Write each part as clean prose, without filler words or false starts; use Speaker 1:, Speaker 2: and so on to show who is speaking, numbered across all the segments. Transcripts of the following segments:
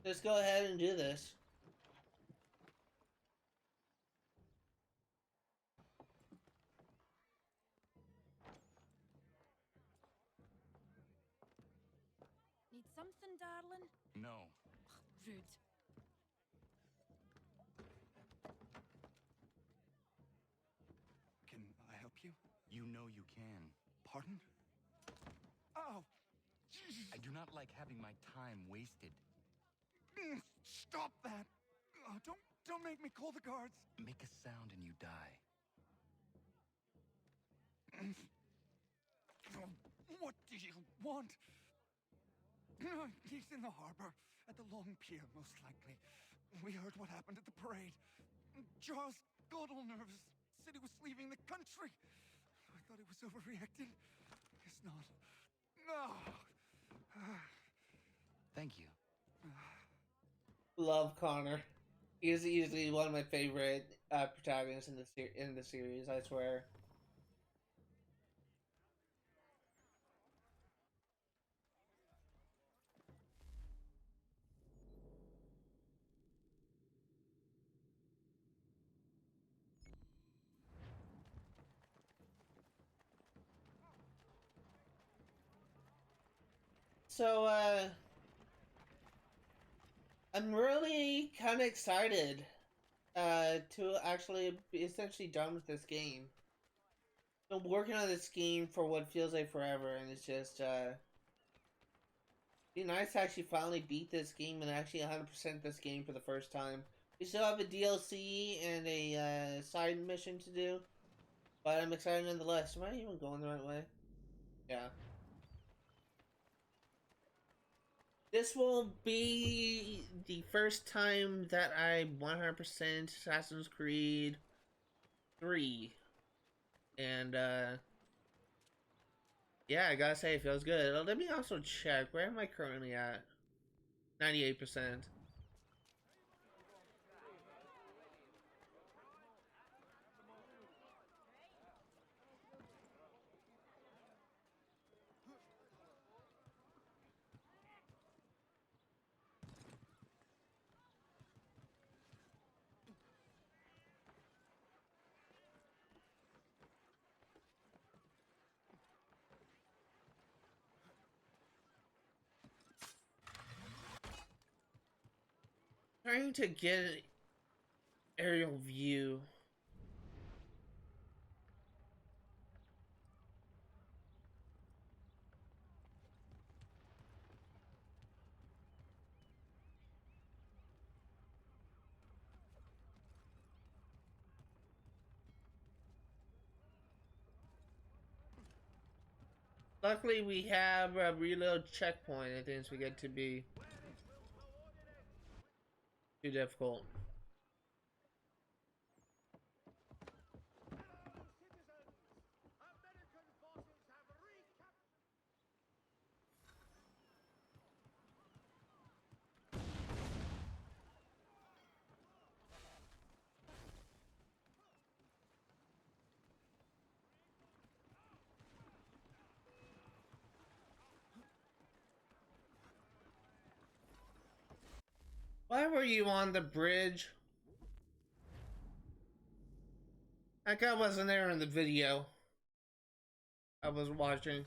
Speaker 1: Let's go ahead and do this.
Speaker 2: Need something, darling?
Speaker 3: No.
Speaker 2: Rude.
Speaker 3: Can I help you? You know you can. Pardon? Oh!
Speaker 4: I do not like having my time wasted.
Speaker 3: Stop that! Oh, don't make me call the guards.
Speaker 4: Make a sound and you die.
Speaker 3: What do you want? He's in the harbor, at the long pier, most likely. We heard what happened at the parade. Charles got all nervous, said he was leaving the country. I thought he was overreacting. Guess not. No.
Speaker 4: Thank you.
Speaker 1: Love Connor. He is easily one of my favorite protagonists in the series. I swear. So, I'm really kind of excited to actually be essentially done with this game. Been working on this game for what feels like forever, and it's just be nice to actually finally beat this game and actually 100% this game for the first time. We still have a DLC and a side mission to do, but I'm excited nonetheless. Am I even going the right way? Yeah. This will be the first time that I 100% Assassin's Creed 3. And, yeah, I gotta say, it feels good. Let me also check. Where am I currently at? 98%. Trying to get an aerial view. Luckily, we have a reload checkpoint. I think we get to be too difficult. Why were you on the bridge? That guy wasn't there in the video I was watching.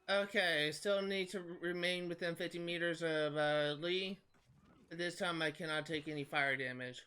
Speaker 1: Okay, still need to remain within 50 meters of Lee. This time I cannot take any fire damage.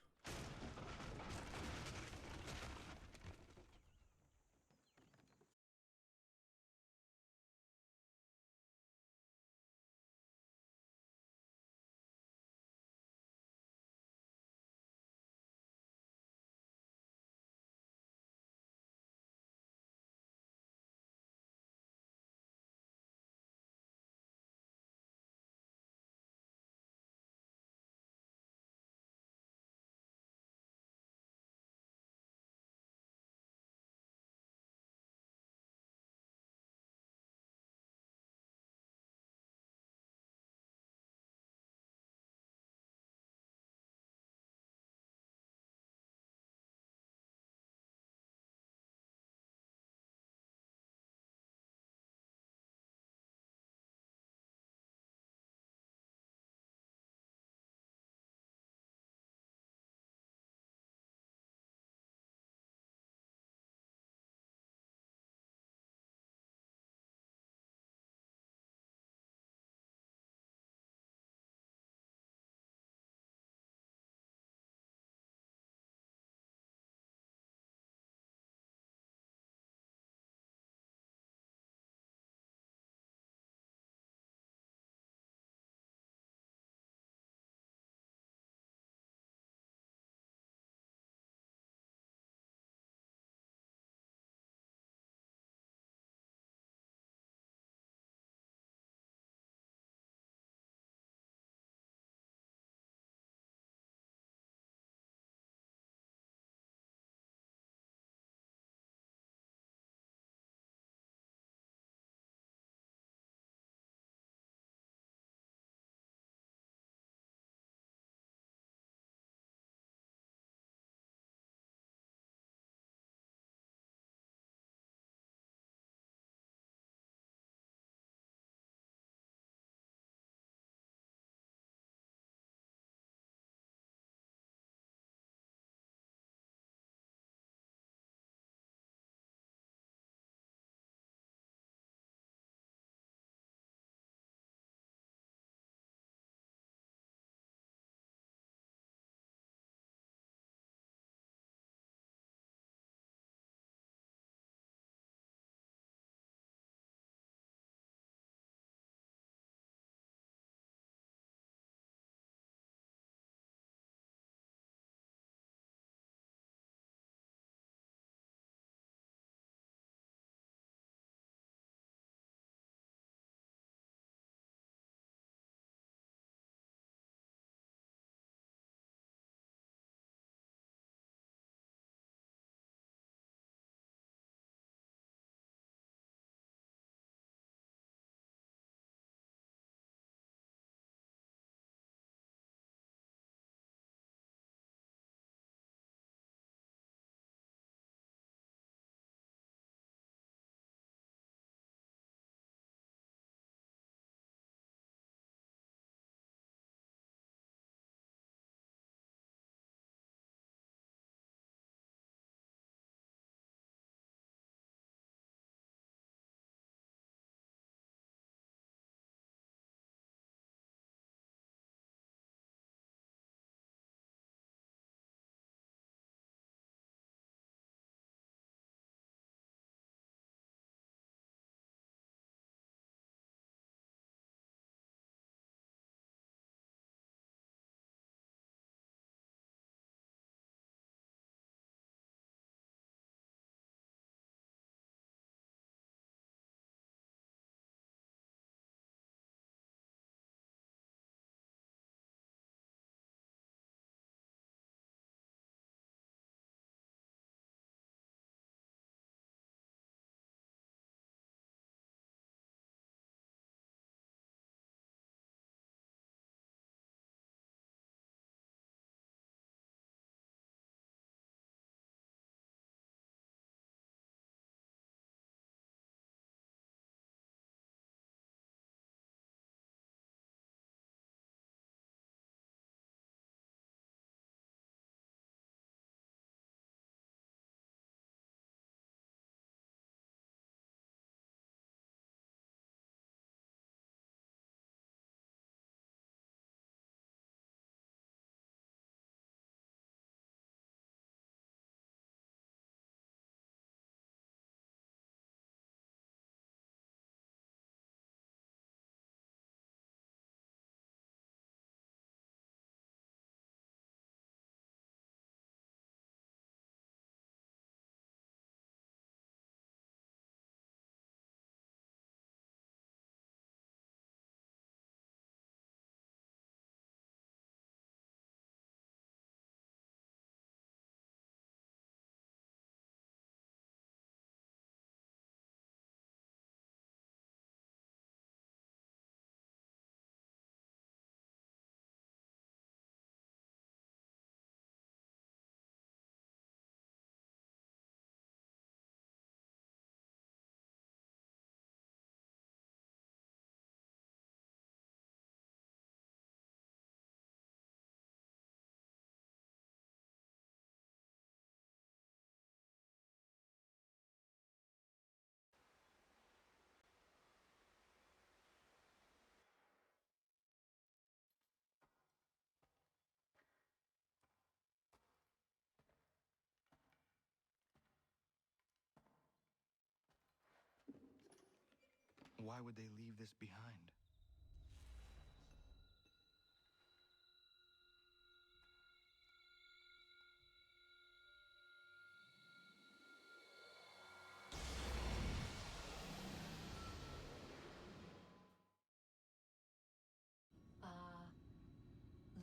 Speaker 3: Why would they leave this behind?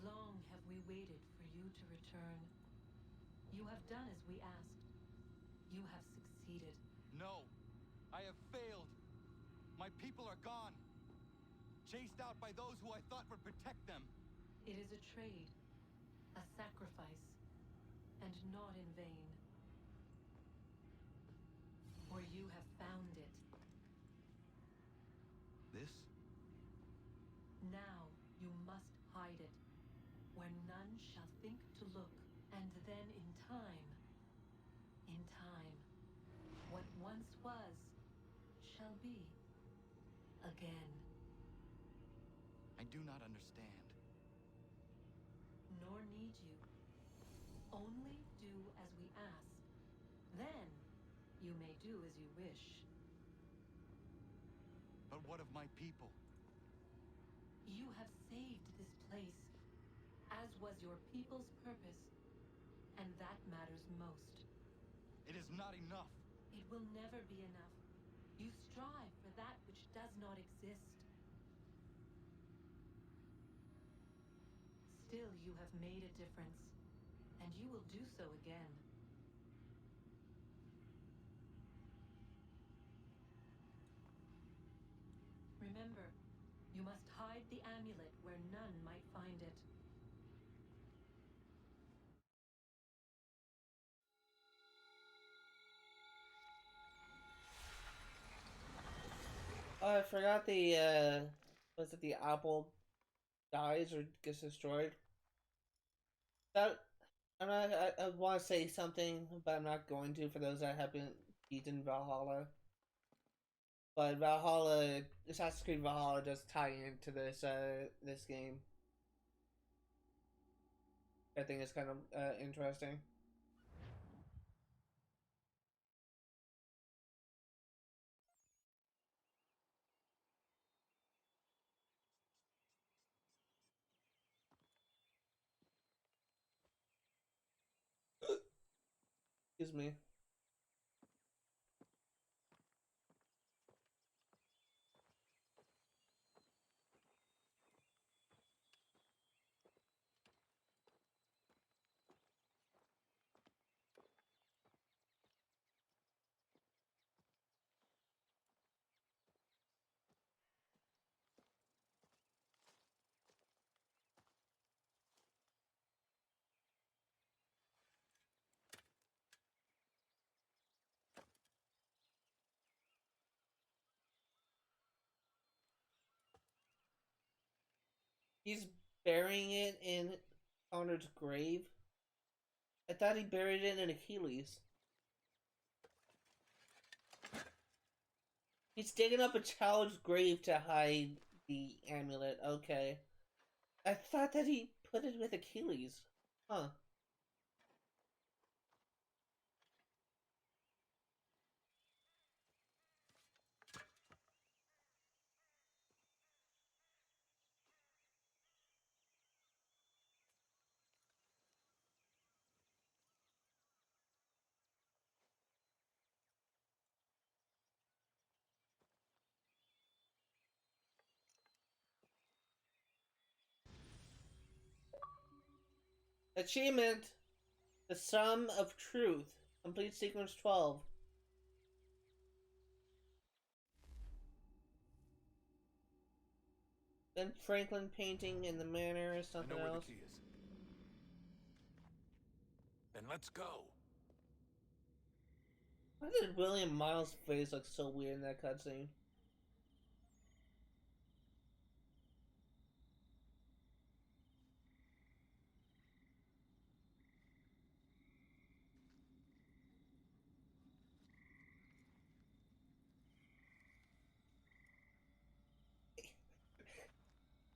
Speaker 5: Long have we waited for you to return. You have done as we asked. You have succeeded.
Speaker 4: No, I have failed. My people are gone. Chased out by those who I thought would protect them.
Speaker 5: It is a trade, a sacrifice, and not in vain. For you have found it.
Speaker 3: This?
Speaker 5: Now you must hide it, where none shall think to look. And then in time, what once was, shall be again.
Speaker 4: I do not understand.
Speaker 5: Nor need you. Only do as we ask. Then you may do as you wish.
Speaker 4: But what of my people?
Speaker 5: You have saved this place, as was your people's purpose, and that matters most.
Speaker 4: It is not enough.
Speaker 5: It will never be enough. You strive for that which does not exist. Still, you have made a difference, and you will do so again. Remember, you must hide the amulet where none might find it.
Speaker 1: Oh, I forgot the, was it the apple dies or gets destroyed? That, I want to say something, but I'm not going to for those that haven't beaten Valhalla. But Valhalla, Assassin's Creed Valhalla does tie into this game. I think it's kind of, interesting. Excuse me. He's burying it in Connor's grave. I thought he buried it in Achilles. He's digging up a child's grave to hide the amulet. Okay. I thought that he put it with Achilles. Huh. Achievement! The Sum of Truth. Complete sequence 12. Ben Franklin painting in the manor is something
Speaker 6: I know where
Speaker 1: else.
Speaker 6: the key is. Then let's go.
Speaker 1: Why did William Miles' face look so weird in that cutscene?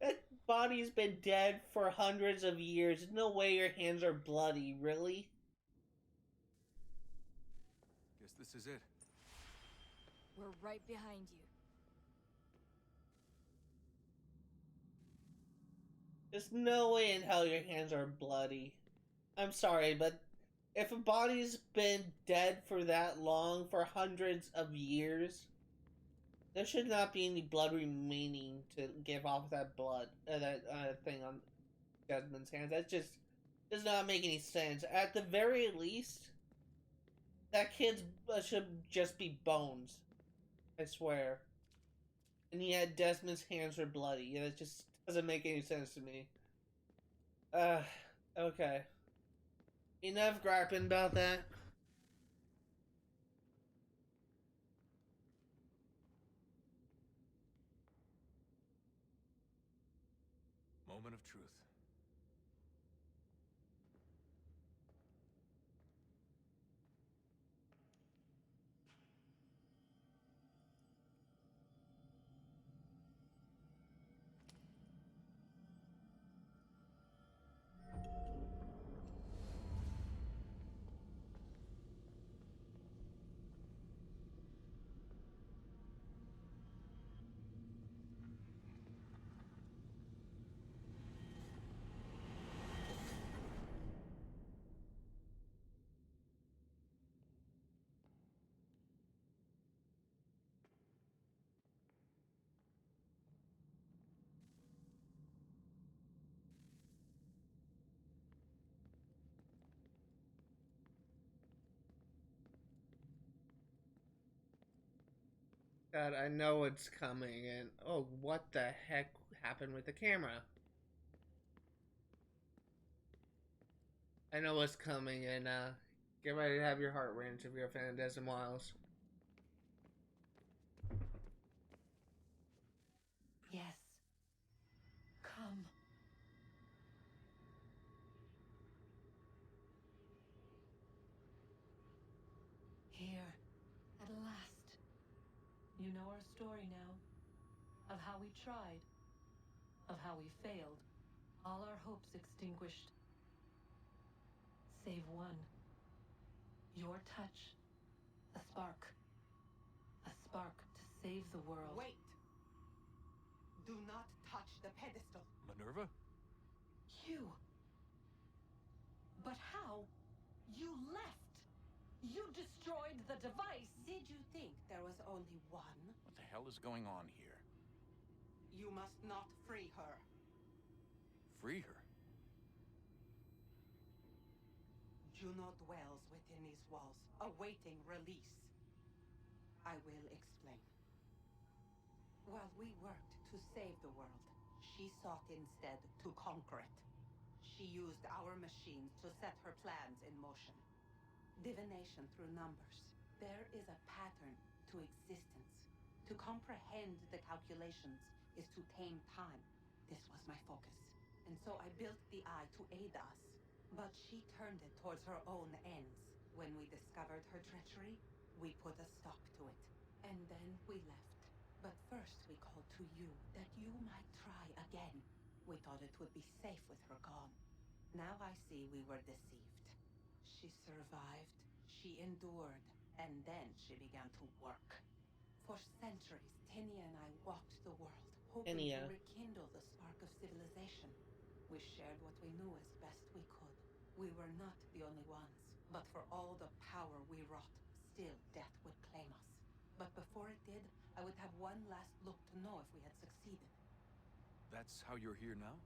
Speaker 1: That body's been dead for hundreds of years. There's no way your hands are bloody, really?
Speaker 6: Guess this is it.
Speaker 2: We're right behind you.
Speaker 1: There's no way in hell your hands are bloody. I'm sorry, but if a body's been dead for that long, for hundreds of years, there should not be any blood remaining to give off that blood, that thing on Desmond's hands. That just does not make any sense. At the very least, that kid's should just be bones. I swear. And yet Desmond's hands are bloody. Yeah, that just doesn't make any sense to me. Okay. Enough griping about that.
Speaker 6: Moment of truth.
Speaker 1: God, I know it's coming, and oh, what the heck happened with the camera? I know what's coming, and get ready to have your heart wrench if you're a fan of Desmond Miles.
Speaker 5: Yes. Come. Here, at last. You know our story now. Of how we tried. Of how we failed. All our hopes extinguished. Save one. Your touch. A spark. A spark to save the world.
Speaker 7: Wait! Do not touch the pedestal.
Speaker 6: Minerva?
Speaker 5: You. But how? You left. You destroyed the device.
Speaker 7: Did you think there was only one?
Speaker 6: What the hell is going on here?
Speaker 7: You must not free her.
Speaker 6: Free her?
Speaker 7: Juno dwells within these walls, awaiting release. I will explain. While we worked to save the world, she sought instead to conquer it. She used our machines to set her plans in motion. Divination through numbers. There is a pattern to existence. To comprehend the calculations is to tame time. This was my focus. And so I built the eye to aid us. But she turned it towards her own ends. When we discovered her treachery, we put a stop to it. And then we left. But first we called to you, that you might try again. We thought it would be safe with her gone. Now I see we were deceived. She survived, she endured, and then she began to work. For centuries, Tinia and I walked the world, hoping to rekindle the spark of civilization. We shared what we knew as best we could. We were not the only ones, but for all the power we wrought, still death would claim us. But before it did, I would have one last look to know if we had succeeded.
Speaker 6: That's how you're here now?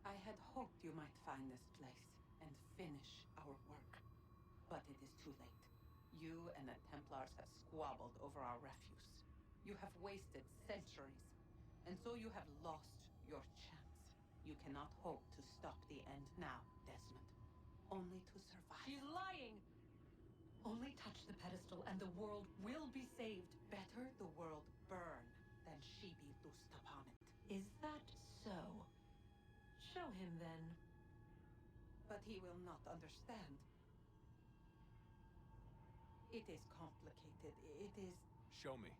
Speaker 7: I had hoped you might find this place and finish our work. But it is too late. You and the Templars have squabbled over our refuse. You have wasted centuries, and so you have lost your chance. You cannot hope to stop the end now, Desmond. Only to survive.
Speaker 5: She's lying! Only touch the pedestal and the world will be saved.
Speaker 7: Better the world burn than she be loosed upon it.
Speaker 5: Is that so? Show him then.
Speaker 7: But he will not understand. It is complicated. It is...
Speaker 6: Show me.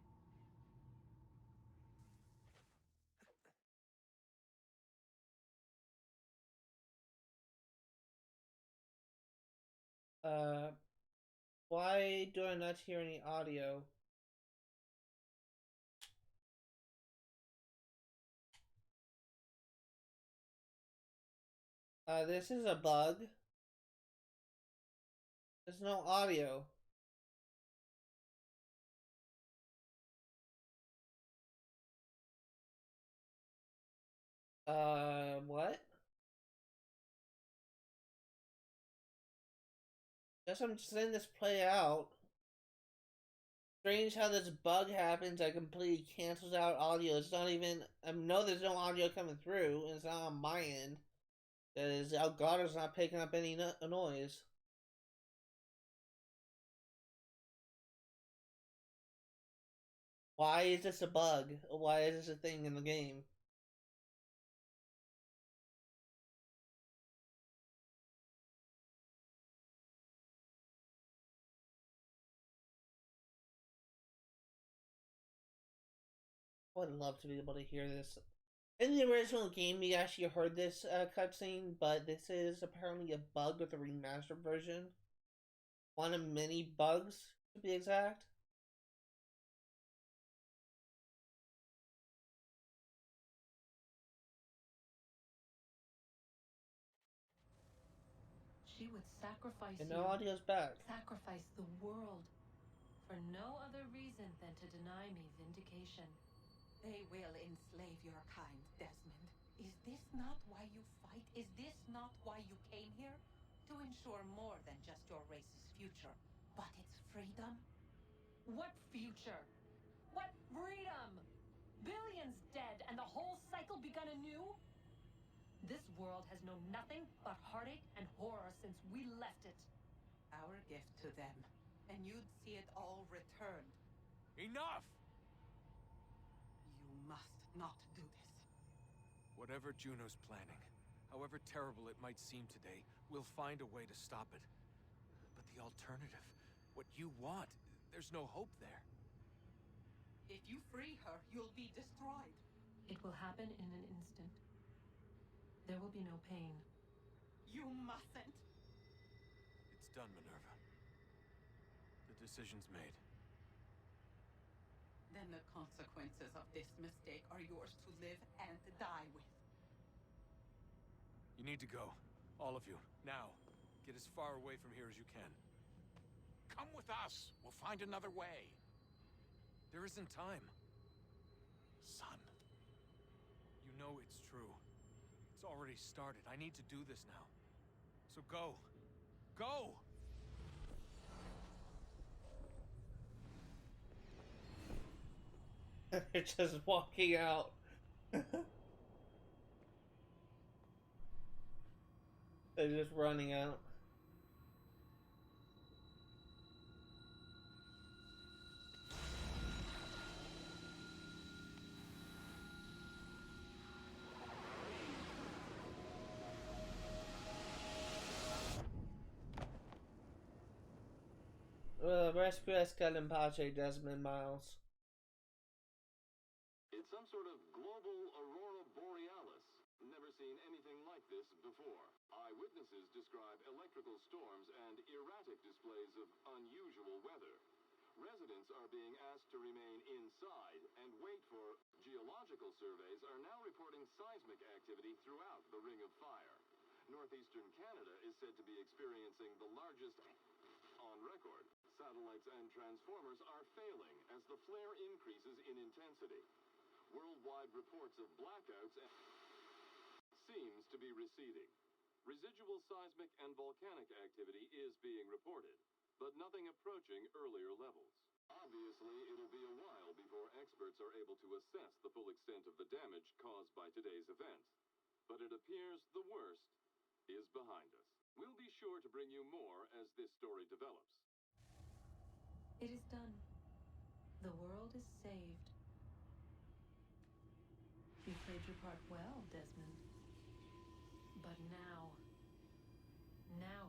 Speaker 1: Why do I not hear any audio? This is a bug. There's no audio. What? Guess I'm just letting this play out. Strange how this bug happens. I completely cancels out audio. It's not even. I know there's no audio coming through, and it's not on my end. Because Elgato's not picking up any noise. Why is this a bug? Why is this a thing in the game? I would love to be able to hear this. In the original game, we actually heard this cutscene, but this is apparently a bug with the remastered version. One of many bugs, to be exact.
Speaker 5: She would sacrifice
Speaker 1: And
Speaker 5: you.
Speaker 1: no audio's back.
Speaker 5: Sacrifice the world. For no other reason than to deny me vindication.
Speaker 7: They will enslave your kind, Desmond. Is this not why you fight? Is this not why you came here? To ensure more than just your race's future, but its freedom?
Speaker 5: What future? What freedom? Billions dead and the whole cycle begun anew? This world has known nothing but heartache and horror since we left it.
Speaker 7: Our gift to them, and you'd see it all returned.
Speaker 6: Enough!
Speaker 7: You must not do this.
Speaker 6: Whatever Juno's planning, however terrible it might seem today, we'll find a way to stop it. But the alternative, what you want, there's no hope there.
Speaker 7: If you free her, you'll be destroyed.
Speaker 5: It will happen in an instant. There will be no pain.
Speaker 7: You mustn't.
Speaker 6: It's done, Minerva. The decision's made.
Speaker 7: Then the consequences of this mistake are yours to live and die with.
Speaker 6: You need to go. All of you. Now. Get as far away from here as you can. Come with us. We'll find another way. There isn't time. Son. You know it's true. It's already started. I need to do this now. So go. Go!
Speaker 1: They're just walking out. They're just running out. Rescue Escalampache, Desmond Miles.
Speaker 8: It's some sort of global aurora borealis. Never seen anything like this before. Eyewitnesses describe electrical storms and erratic displays of unusual weather. Residents are being asked to remain inside and wait for geological surveys are now reporting seismic activity throughout the Ring of Fire. Northeastern Canada is said to be experiencing the largest on record. Satellites and transformers are failing as the flare increases in intensity. Worldwide reports of blackouts seems to be receding. Residual seismic and volcanic activity is being reported, but nothing approaching earlier levels. Obviously, it'll be a while before experts are able to assess the full extent of the damage caused by today's event. But it appears the worst is behind us. We'll be sure to bring you more as this story develops.
Speaker 5: It is done. The world is saved. You played your part well, Desmond. But now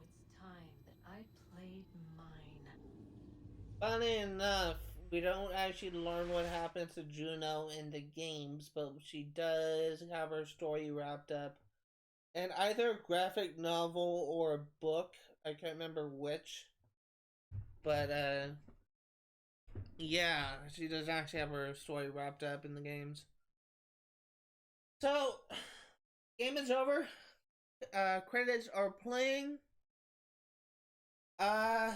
Speaker 5: it's time that I played mine.
Speaker 1: Funny enough, we don't actually learn what happens to Juno in the games, but she does have her story wrapped up in either a graphic novel or a book. I can't remember which. But, yeah, she does actually have her story wrapped up in the games. So, game is over. credits are playing. Uh,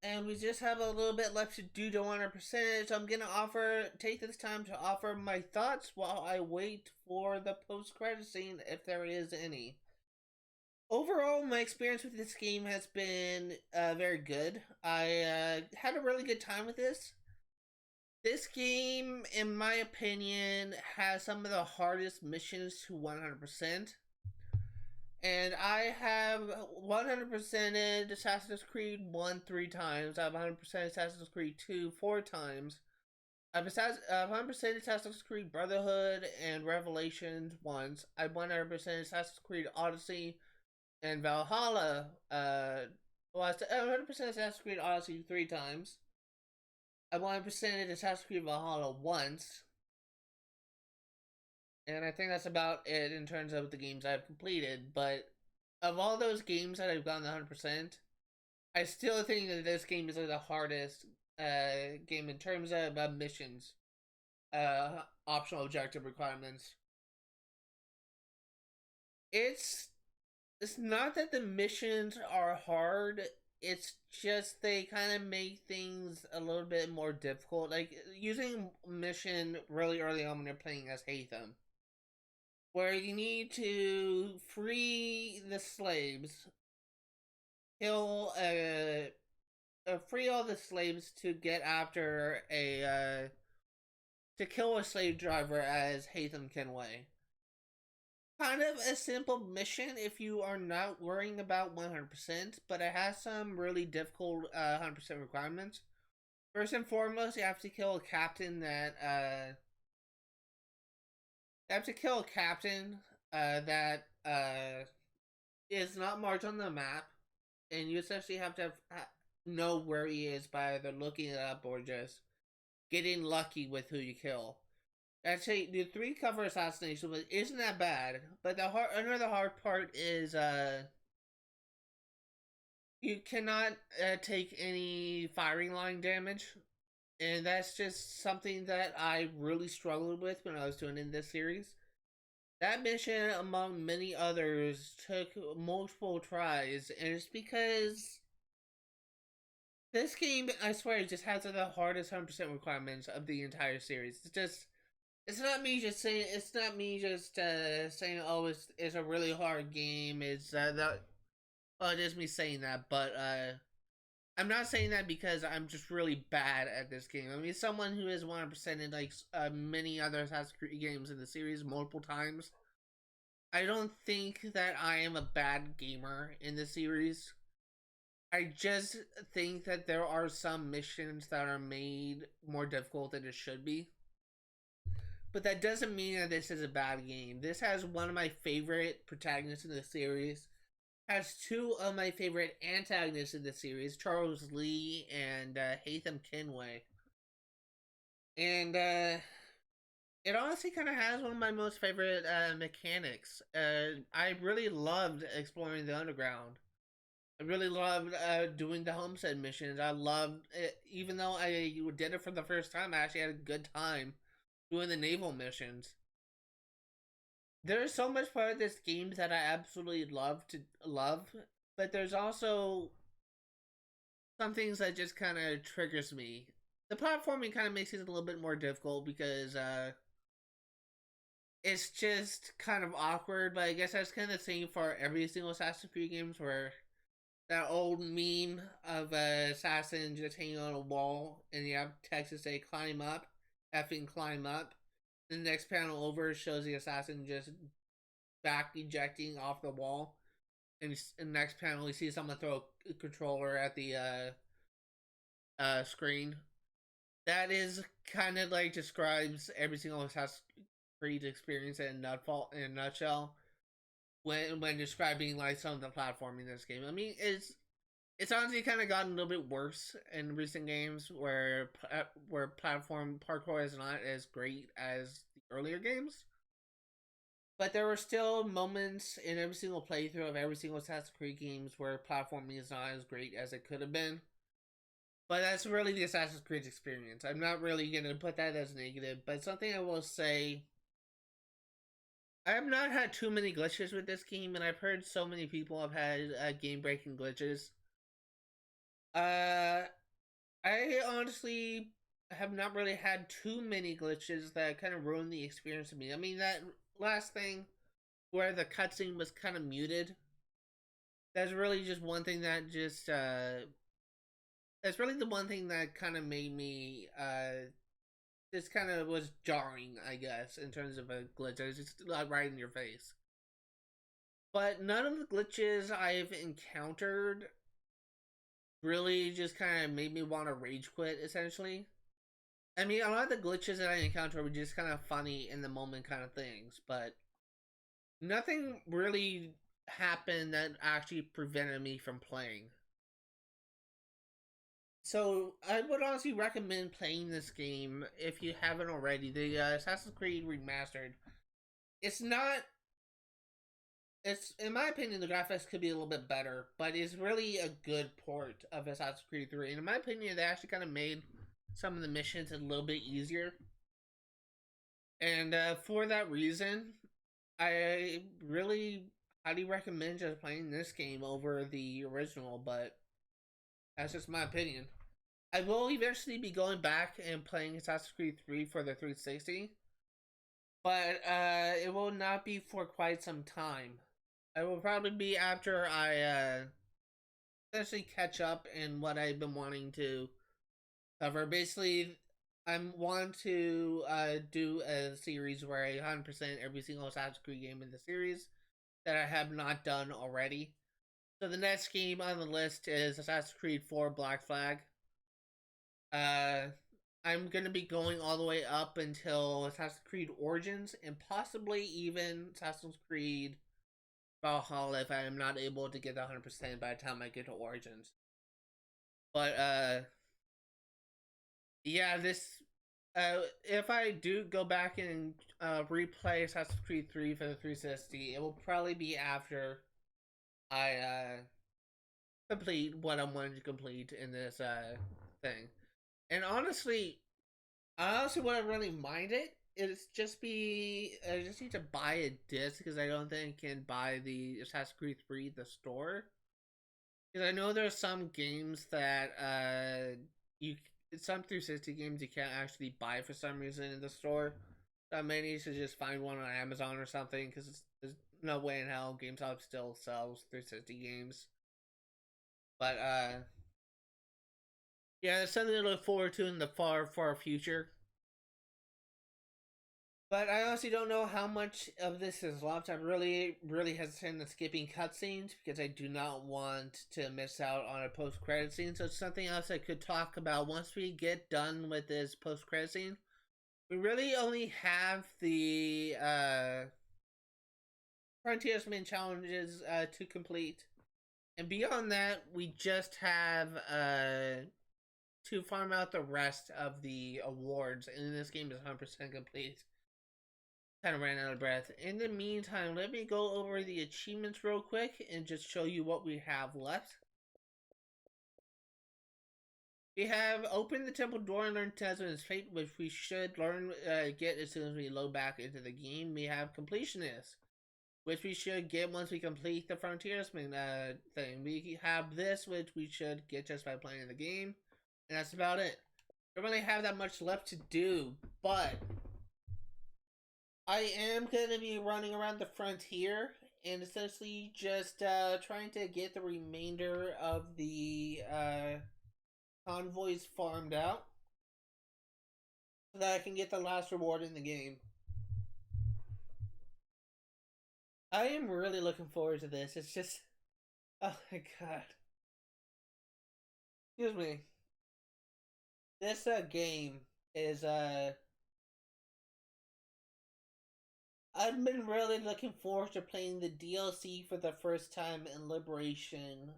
Speaker 1: and we just have a little bit left to do to 100%. So I'm gonna take this time to offer my thoughts while I wait for the post-credit scene, if there is any. Overall, my experience with this game has been very good. I had a really good time with this. This game, in my opinion, has some of the hardest missions to 100%. And I have 100%ed Assassin's Creed 1 3 times. I've 100% Assassin's Creed 2 4 times. I've 100% Assassin's Creed Brotherhood and Revelations once. I've 100% Assassin's Creed Odyssey and Valhalla. 100% Assassin's Creed Odyssey 3 times. I 100%ed Assassin's Creed Valhalla once. And I think that's about it in terms of the games I've completed. But of all those games that I've gotten 100%, I still think that this game is like the hardest game in terms of missions, optional objective requirements. It's not that the missions are hard. It's just they kind of make things a little bit more difficult. Like using mission really early on when you're playing as Hatham, where you need to free the slaves, kill free all the slaves to get after to kill a slave driver as Hatham Kenway. Kind of a simple mission if you are not worrying about 100%, but it has some really difficult 100% requirements. First and foremost, you have to kill a captain that is not marked on the map, and you essentially have to know where he is by either looking it up or just getting lucky with who you kill. Actually, the 3 cover assassination isn't that bad, but another hard part is you cannot take any firing line damage, and that's just something that I really struggled with when I was doing in this series. That mission, among many others, took multiple tries, and it's because this game, I swear, just has the hardest 100% requirements of the entire series. It's not me just saying. It's not me just saying. Oh, it's a really hard game. It's that. Well, it is me saying that, but I'm not saying that because I'm just really bad at this game. I mean, someone who is 100% in like many other Assassin's Creed games in the series multiple times. I don't think that I am a bad gamer in the series. I just think that there are some missions that are made more difficult than it should be. But that doesn't mean that this is a bad game. This has one of my favorite protagonists in the series. Has 2 of my favorite antagonists in the series, Charles Lee and Hatham Kenway. And it honestly kind of has one of my most favorite mechanics. I really loved exploring the underground. I really loved doing the homestead missions. I loved it, even though I did it for the first time. I actually had a good time doing the naval missions. There's so much part of this game that I absolutely love, but there's also some things that just kind of triggers me. The platforming kind of makes it a little bit more difficult because it's just kind of awkward, but I guess that's kind of the same for every single Assassin's Creed games, where that old meme of an assassin just hanging on a wall and you have text to say climb up, effing climb up. The next panel over shows the assassin just back ejecting off the wall. And in the next panel, you see someone throw a controller at the screen. That is kind of like describes every single Assassin's Creed experience in a nutshell. When describing like some of the platforming in this game, I mean, it's honestly kind of gotten a little bit worse in recent games where platform parkour is not as great as the earlier games. But there were still moments in every single playthrough of every single Assassin's Creed games where platforming is not as great as it could have been. But that's really the Assassin's Creed experience. I'm not really going to put that as negative, but something I will say I have not had too many glitches with this game, and I've heard so many people have had game-breaking glitches. I honestly have not really had too many glitches that kind of ruined the experience for me. I mean, that last thing where the cutscene was kind of muted, that's really just one thing that just, that's really the one thing that kind of made me, just kind of was jarring, I guess, in terms of a glitch. It was just like right in your face. But none of the glitches I've encountered really just kind of made me want to rage quit, essentially. I mean, a lot of the glitches that I encountered were just kind of funny in the moment kind of things, but nothing really happened that actually prevented me from playing. So I would honestly recommend playing this game if you haven't already. The Assassin's Creed Remastered. It's not. It's, in my opinion, the graphics could be a little bit better, but it's really a good port of Assassin's Creed 3. And in my opinion, they actually kind of made some of the missions a little bit easier. And for that reason, I really highly recommend just playing this game over the original, but that's just my opinion. I will eventually be going back and playing Assassin's Creed 3 for the 360, but it will not be for quite some time. It will probably be after I essentially catch up in what I've been wanting to cover. Basically, I want to do a series where I 100% every single Assassin's Creed game in the series that I have not done already. So the next game on the list is Assassin's Creed 4 Black Flag. I'm gonna be going all the way up until Assassin's Creed Origins and possibly even Assassin's Creed Valhalla if I am not able to get 100% by the time I get to Origins. But yeah, this if I do go back and replay Assassin's Creed 3 for the 360, it will probably be after I complete what I'm wanting to complete in this thing. And honestly, I also wouldn't really mind it. It's just I just need to buy a disc because I don't think I can buy the Assassin's Creed 3 the store. Because I know there's some games that you some 360 games you can't actually buy for some reason in the store. So I may need to just find one on Amazon or something because there's no way in hell GameStop still sells 360 games. But yeah, it's something to look forward to in the far, far future. But I honestly don't know how much of this is left. I'm really, really hesitant to skipping cutscenes because I do not want to miss out on a post-credit scene. So it's something else I could talk about once we get done with this post-credit scene. We really only have the frontiersman challenges to complete. And beyond that, we just have to farm out the rest of the awards. And this game is 100% complete. Kind of ran out of breath. In the meantime, let me go over the achievements real quick and just show you what we have left. We have opened the temple door and learned Tasman's fate, which we should get as soon as we load back into the game. We have completionist, which we should get once we complete the frontiersman thing. We have this, which we should get just by playing the game, and that's about it. Don't really have that much left to do, but I am going to be running around the frontier and essentially just trying to get the remainder of the convoys farmed out so that I can get the last reward in the game. I am really looking forward to this. It's just, oh my god. Excuse me. This game is I've been really looking forward to playing the DLC for the first time in Liberation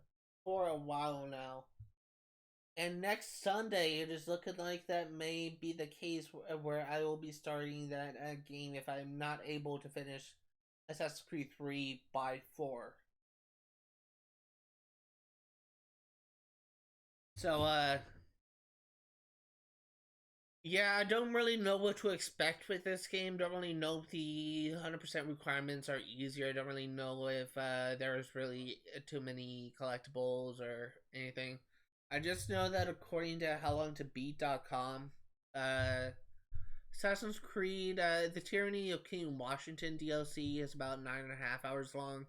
Speaker 1: for a while now. And next Sunday, it is looking like that may be the case where I will be starting that game if I'm not able to finish Assassin's Creed 3 by 4. So, Yeah, I don't really know what to expect with this game. Don't really know if the 100% requirements are easier. I don't really know if there's really too many collectibles or anything. I just know that according to howlongtobeat.com, uh, Assassin's Creed, the Tyranny of King Washington DLC is about 9.5 hours long.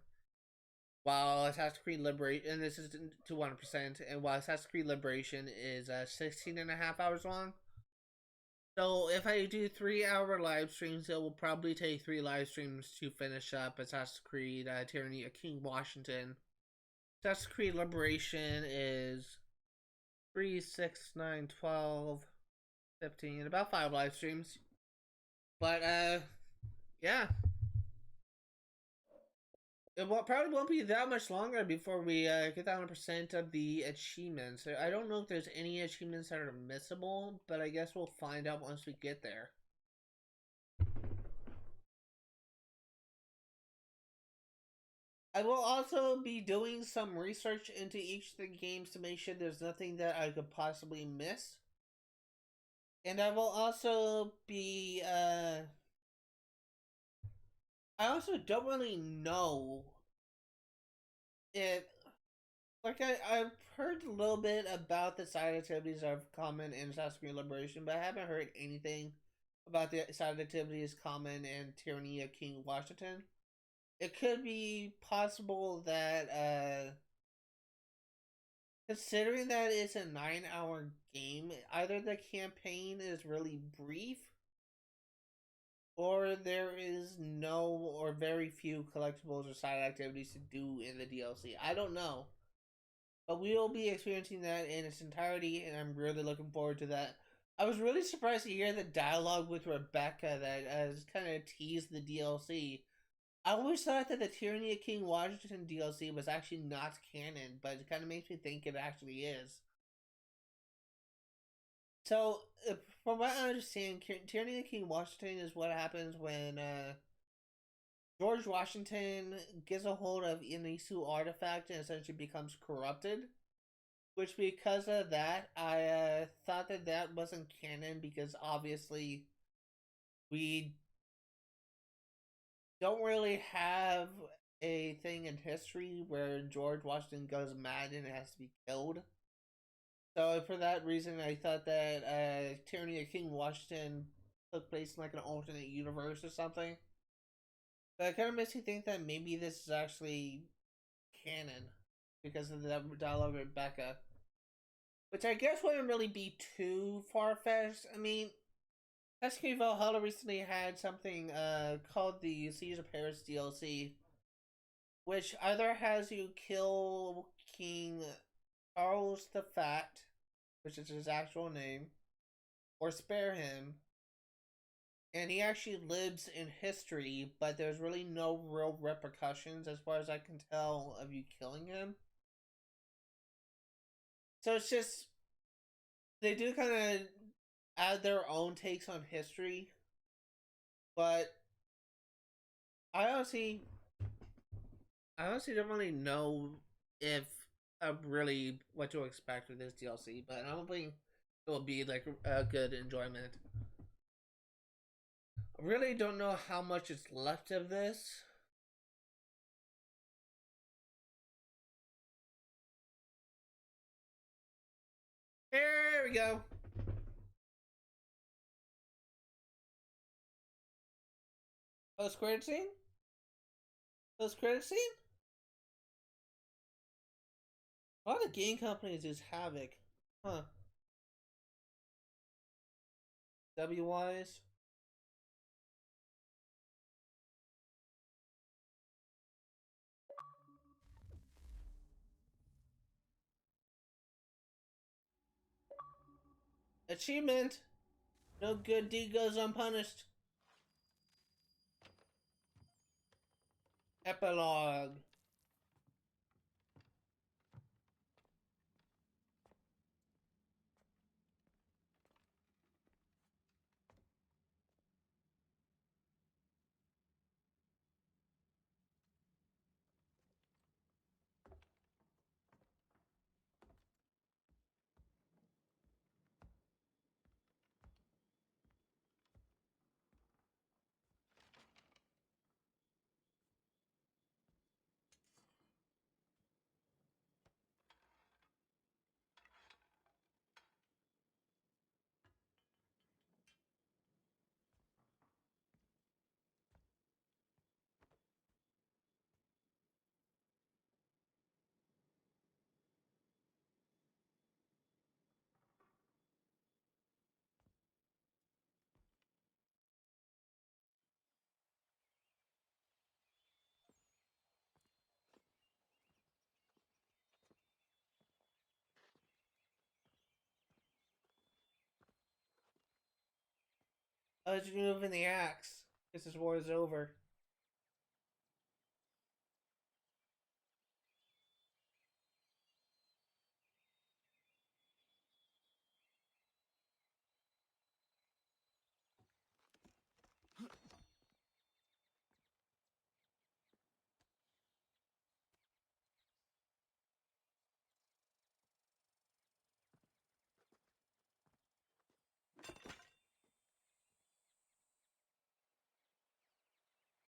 Speaker 1: While Assassin's Creed Liberation, and this is to 1%, and while Assassin's Creed Liberation is 16.5 hours long. So if I do 3 hour live streams, it will probably take 3 live streams to finish up Assassin's Creed Tyranny of King Washington. Assassin's Creed Liberation is 3, 6, 9, 12, 15, about 5 live streams. But yeah. Probably won't be that much longer before we get 100% of the achievements. I don't know if there's any achievements that are missable, but I guess we'll find out once we get there. I will also be doing some research into each of the games to make sure there's nothing that I could possibly miss. And I will also be, I also don't really know if, like, I've heard a little bit about the side activities of common in Assassin's Creed Liberation, but I haven't heard anything about the side activities common in Tyranny of King Washington. It could be possible that, considering that it's a 9 hour game, either the campaign is really brief, or there is no or very few collectibles or side activities to do in the DLC. I don't know. But we will be experiencing that in its entirety, and I'm really looking forward to that. I was really surprised to hear the dialogue with Rebecca that kind of teased the DLC. I always thought that the Tyranny of King Washington DLC was actually not canon, but it kind of makes me think it actually is. So, from what I understand, Tyranny of King Washington is what happens when George Washington gets a hold of Inisu artifact and essentially becomes corrupted. Which, because of that, I thought that that wasn't canon because obviously we don't really have a thing in history where George Washington goes mad and has to be killed. So for that reason, I thought that Tyranny of King Washington took place in like an alternate universe or something. But it kind of makes me think that maybe this is actually canon because of the dialogue with Rebecca. Which I guess wouldn't really be too far-fetched. I mean, Assassin's Creed Valhalla recently had something called the Siege of Paris DLC, which either has you kill King Charles the Fat, which is his actual name, or spare him. And he actually lives in history, but there's really no real repercussions as far as I can tell of you killing him. So it's just, they do kind of add their own takes on history, but I honestly don't really know if really what to expect with this DLC, but I don't think it will be like a good enjoyment. I really don't know how much is left of this. Here we go. Post credit scene? Post credit scene? A lot of game companies use Havoc. Huh. W-Wise. Achievement! No good deed goes unpunished. Epilogue. Oh, it's removing the axe. Because this war is over.